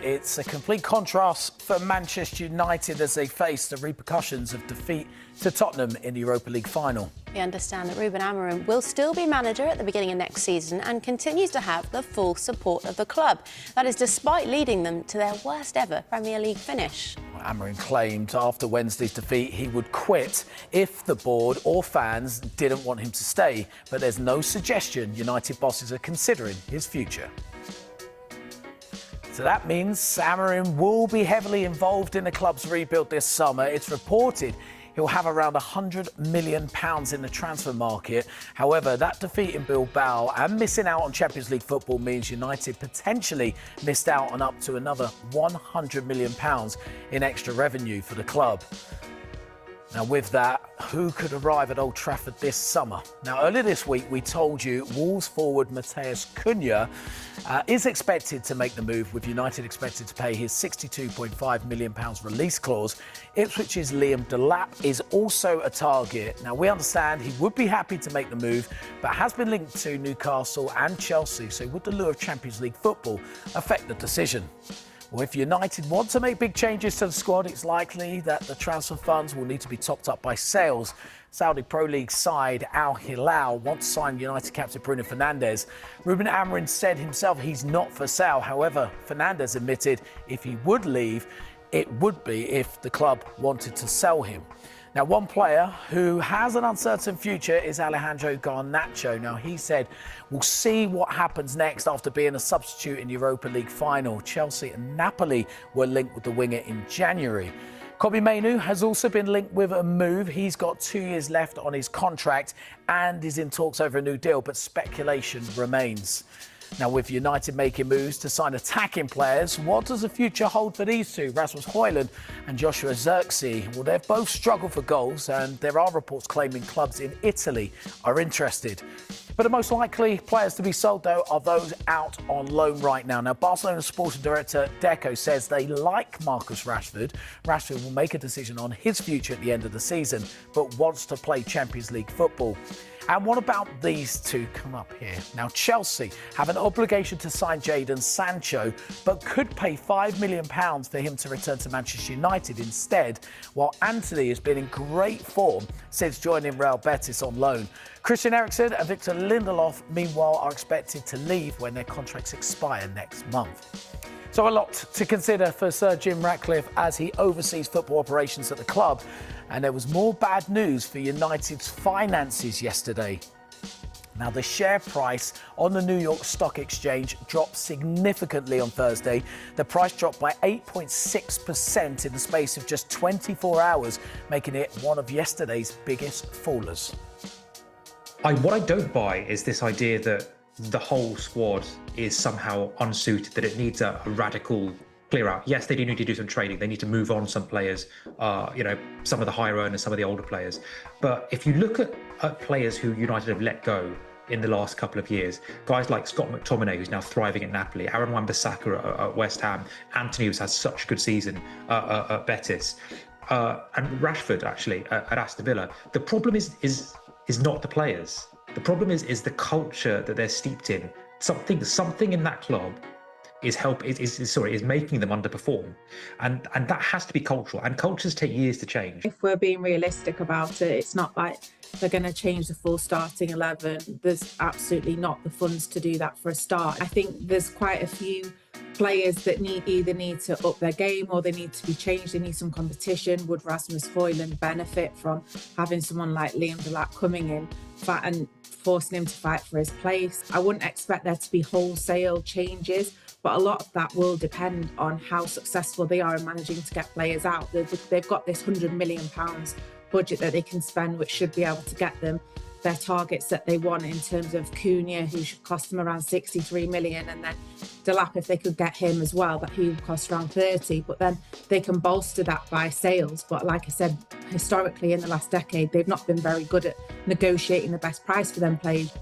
It's a complete contrast for Manchester United as they face the repercussions of defeat to Tottenham in the Europa League final. We understand that Ruben Amorim will still be manager at the beginning of next season and continues to have the full support of the club. That is despite leading them to their worst ever Premier League finish. Amorim claimed after Wednesday's defeat he would quit if the board or fans didn't want him to stay. But there's no suggestion United bosses are considering his future. So that means Amorim will be heavily involved in the club's rebuild this summer. It's reported he'll have around £100 million in the transfer market. However, that defeat in Bilbao and missing out on Champions League football means United potentially missed out on up to another £100 million in extra revenue for the club. Now, with that, who could arrive at Old Trafford this summer? Now, earlier this week, we told you Wolves forward Matheus Cunha is expected to make the move, with United expected to pay his £62.5 million release clause. Ipswich's Liam Delap is also a target. Now, we understand he would be happy to make the move, but has been linked to Newcastle and Chelsea. So would the lure of Champions League football affect the decision? Well, if United want to make big changes to the squad, it's likely that the transfer funds will need to be topped up by sales. Saudi Pro League side Al Hilal wants to sign United captain Bruno Fernandes. Ruben Amorim said himself he's not for sale. However, Fernandes admitted if he would leave, it would be if the club wanted to sell him. Now, one player who has an uncertain future is Alejandro Garnacho. Now, he said, we'll see what happens next after being a substitute in the Europa League final. Chelsea and Napoli were linked with the winger in January. Mainoo has also been linked with a move. He's got 2 years left on his contract and is in talks over a new deal, but speculation remains. Now, with United making moves to sign attacking players, what does the future hold for these two, Rasmus Højlund and Joshua Zirkzee? Well, they've both struggled for goals, and there are reports claiming clubs in Italy are interested. But the most likely players to be sold, though, are those out on loan right now. Now, Barcelona sporting director Deco says they like Marcus Rashford. Rashford will make a decision on his future at the end of the season, but wants to play Champions League football. And what about these two? Come up here. Now, Chelsea have an obligation to sign Jadon Sancho, but could pay £5 million for him to return to Manchester United instead, while Anthony has been in great form since joining Real Betis on loan. Christian Eriksen and Victor Lindelof, meanwhile, are expected to leave when their contracts expire next month. So a lot to consider for Sir Jim Ratcliffe as he oversees football operations at the club. And there was more bad news for United's finances yesterday. Now, the share price on the New York Stock Exchange dropped significantly on Thursday. The price dropped by 8.6% in the space of just 24 hours, making it one of yesterday's biggest fallers. What I don't buy is this idea that the whole squad is somehow unsuited, that it needs a radical clear out. Yes, they do need to do some trading. They need to move on some players, some of the higher earners, some of the older players. But if you look at players who United have let go in the last couple of years, guys like Scott McTominay, who's now thriving at Napoli, Aaron Wan-Bissaka at West Ham, Anthony, who's had such a good season at Betis, and Rashford, actually, at Aston Villa. The problem is not the players. The problem is the culture that they're steeped in. Something in that club is making them underperform, and that has to be cultural. And cultures take years to change. If we're being realistic about it, it's not like they're going to change the full starting 11. There's absolutely not the funds to do that for a start. I think there's quite a few players that either need to up their game or they need to be changed. They need some competition. Would Rasmus Højlund benefit from having someone like Liam Delap coming in and forcing him to fight for his place? I wouldn't expect there to be wholesale changes, but a lot of that will depend on how successful they are in managing to get players out. They've got this £100 million budget that they can spend, which should be able to get them their targets that they want in terms of Cunha, who should cost them around 63 million, and then Delap, if they could get him as well, that he would cost around 30, but then they can bolster that by sales. But like I said, historically in the last decade, they've not been very good at negotiating the best price for them players.